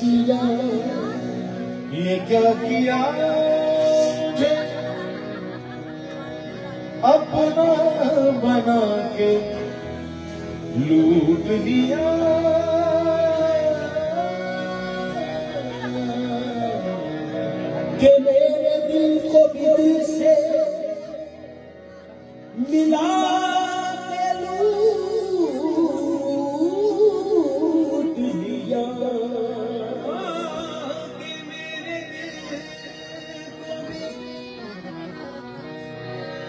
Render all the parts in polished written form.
किया, ये क्या किया मुझे अपना बना के लूट लिया। कि मेरे दिल को भी दिल से मिला के लूट लिया।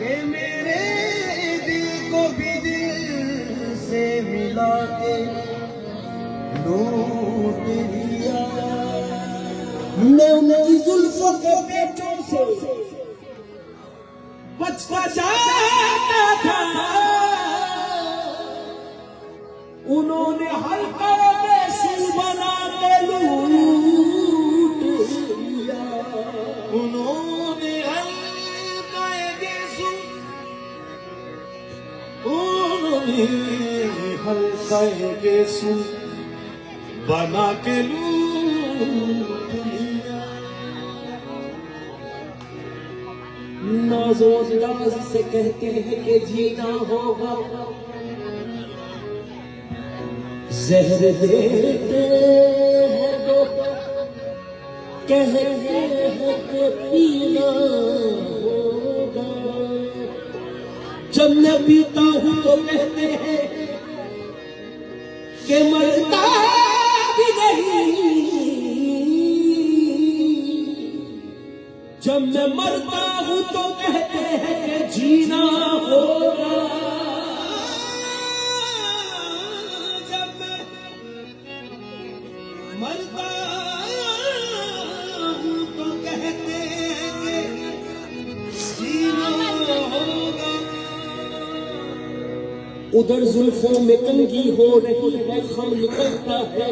कि मेरे दिल को भी दिल से मिला के लूट लिया। मैं उनकी जुल्फों के पेचों से बचना चाहता था, उन्होंने हल्का बेसुर बना के लूट लिया। उन्होंने हल्का बेसुर, उन्होंने हल्का बेसुर बना के लूट लिया। नाज़ो अंदाज़ से कहते हैं कि जीना होगा, ज़हर देते हैं तो कहते हैं कि पीना होगा। जब मैं पीता हूँ तो कहते हैं कि मरता भी नहीं, जब मैं मरता हूँ तो कहते हैं कि जीना होगा। जब मैं मरता हूँ तो कहते हैं कि जीना होगा। उधर जुल्फों में कंघी हो रही है, खम निकलता है,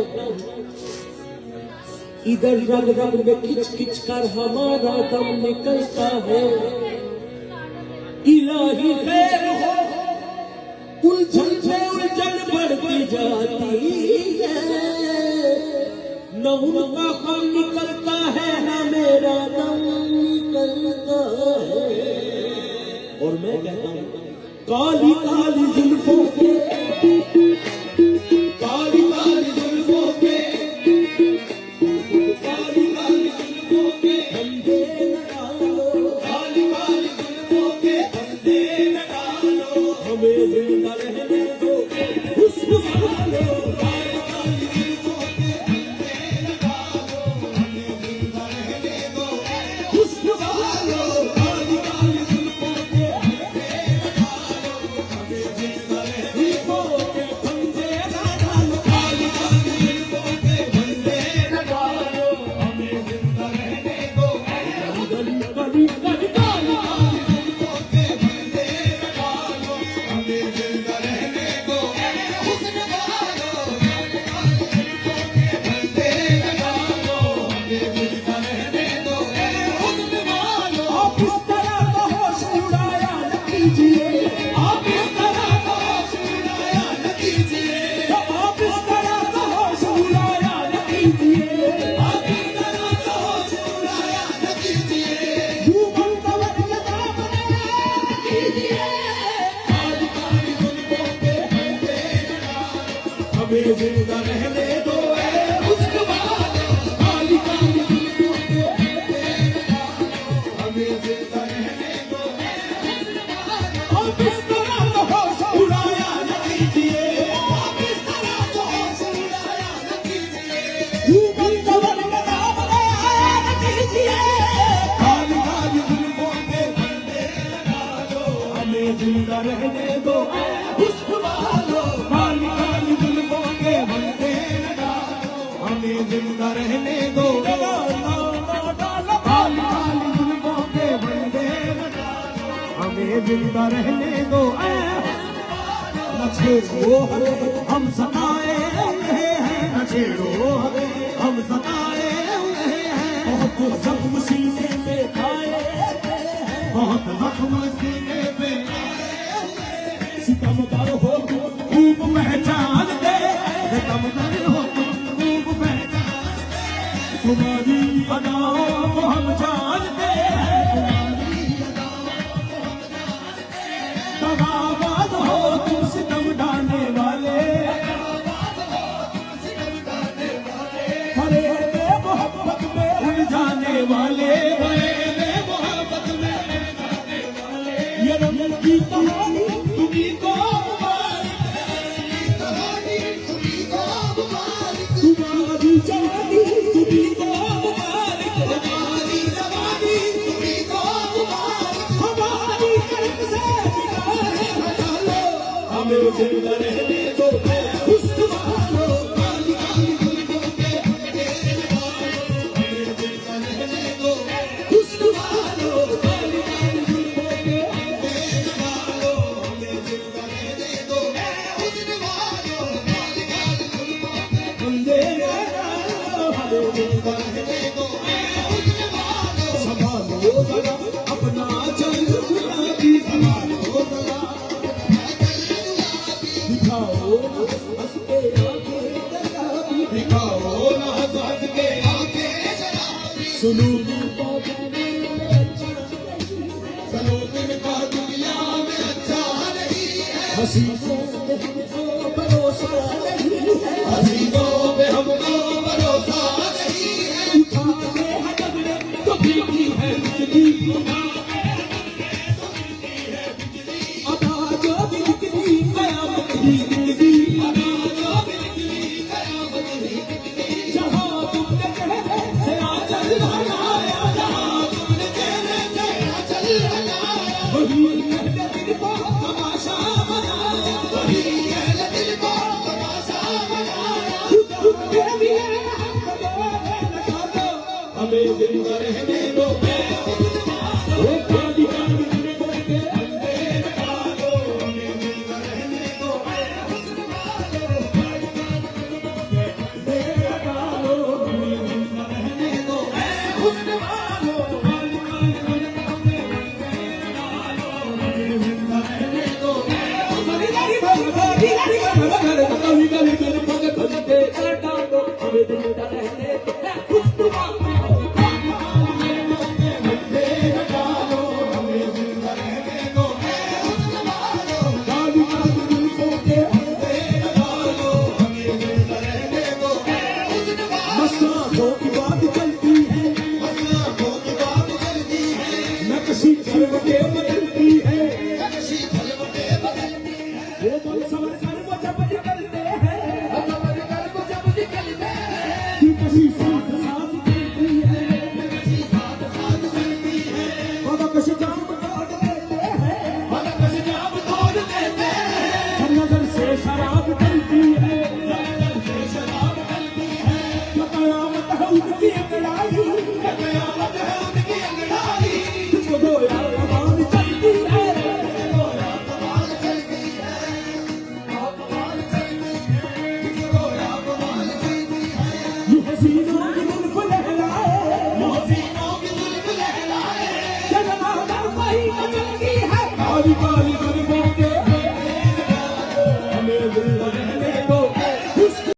इधर रग रग में खिंच खिंच कर हमारा दम निकलता है। इलाही खैर हो, उलझन में उलझन बढ़ती जाती है, न उनका खम निकलता है न मेरा दम निकलता है। और मैं कहता हूँ काली काली जुल्फों के, काली काली जुल्फों के, काली काली जुल्फों के फंदे न डालो, काली काली जुल्फों के फंदे न डालो, हमें जिंदा रहने दो, हुस्न वालो। काली काली जुल्फों के फंदे न डालो, हमें जिंदा रहने दो, हुस्न वालो। काली काली जुल्फों के फंदे न डालो, हमें जिंदा रहने दो, फंदे न डालो, काली काली जुल्फों के फंदे न डालो, हमें जिंदा रहने दो। काली काली काली काली जुल्फों के फंदे न डालो, हमें जिंदा रहने दो, हुस्न वालो। काली काली जुल्फों के फंदे न डालो, हमें जिंदा रहने दो, हुस्न वालो। आप इस तरह का होश उड़ाया न कीजिए, आप इस तरह का होश उड़ाया न कीजिए, आप इस तरह का होश उड़ाया न कीजिए, आप इस तरह का होश उड़ाया न कीजिए। ह्यूमन कवर के दामने न कीजिए, काली काली जुल्फों के फंदे न डालो, हमें जिंदा रहने दो, हुस्न वालो। काली काली जुल्फों के फंदे न डालो, हमें जिंदा रहने दो, हुस्न वालो। आप इस तरह का होश उड़ाया न कीजिए, आप इस तरह का होश उड़ाया न कीजिए, ह्यूमन कवर के दामने न कीजिए, काली काली जुल्फों के फंदे न डालो, हमें जिंदा रहने दो, हुस्न वालो। काली काली जुल्फों के फंदे न डालो, हमें जिंदा रहने दो, काली काली जुल्फों के फंदे न डालो, हमें जिंदा रहने दो। न छेड़ो हमें हम सताए हुए हैं, न छेड़ो हमें हम सताए हुए हैं, बहुत जख्म सीने पे खाए हुए हैं, बहुत जख्म सीने पे खाए हुए हैं। सितमगर हो तुम खूब पहचान दे, सितमगर हो तुम खूब पहचान दे, तुम्हारी अदाओं को हम जानते हैं, दगाबाज हो तुम सितम ढाने वाले, फरेब मोहब्बत में उलझाने वाले, ये रंग की कहानी तुम्हीं को तुम्हारी जवानी तुम्हीं को हमारी कल्प से बिगाड़े हटा लो, हमें जिंदा रहने दो हुस्न वालो, काली काली जुल्फों के हमें जिंदा रहने दो हुस्न वालो, काली काली जुल्फों के हमें जिंदा रहने दो बंदे हमें जिंदा रहने दो, संभालो जरा अपना चल गुलाबी, संभालो जरा दिखाओ ना हंस के आंखें जराबी, दिखाओ ना हंस के आंखें जराबी, सुनो दिलका दुनिया में अच्छा नहीं है, सुनो दिलका दुनिया में अच्छा नहीं है, हसीनों पे हमको भरोसा नहीं है, हसीनों पे हमको भरोसा नहीं है, उठाते हैं डगरे तो गिरती है बिजली, अदा जो भी निकली कयामत ही निकली, जहाँ तुमने चेहरे से आंचल हटाया, जहाँ तुमने चेहरे से आंचल हटाया, वही कहते दिल को तमाशा बनाया, वही कहते दिल को तमाशा बनाया, खुदा भी है हमें जिंदा रहने दो, वो काली काली जुल्फों के बंदे लगा दो, हमें जिंदा रहने दो, बंदे लगा दो, हमें जिंदा रहने दो, हुस्न वालो, काली काली जुल्फों के बंदे लगा दो, हमें जिंदा रहने दो, गली गली गली गली जुल्फों के बंदे लगा दो, हमें जिंदा रहने दो, हुस्न वालो, मसलाकों की बात चलती है, मसलाकों की बात चलती है, नक्शी खलवटें बदलती है, नक्शी खलवटें बदलती है, वो मन समझ कर वो जब निकलते हैं, वो समझ कर वो जब निकलते हैं, कि कशी साथ साथ चलती है, कशी साथ साथ चलती है, वो कशी जाम तोड़ देते हैं, वो कशी जाम तोड़ देते हैं, हर नजर से शराब चलती है, नजर से शराब चलती है, कयामत है उनकी अंगड़ाई, कयामत है उनकी अंगड़ाई, जिसको गोया कमाल चलती है, जिसको गोया कमाल चलती है, कमाल चलती है, जिसको गोया कमाल चलती है, ये हसीनों की जुल्फ लहराए, ये हसीनों की जुल्फ लहराए, जगना वही कमल की है, काली काली जुल्फ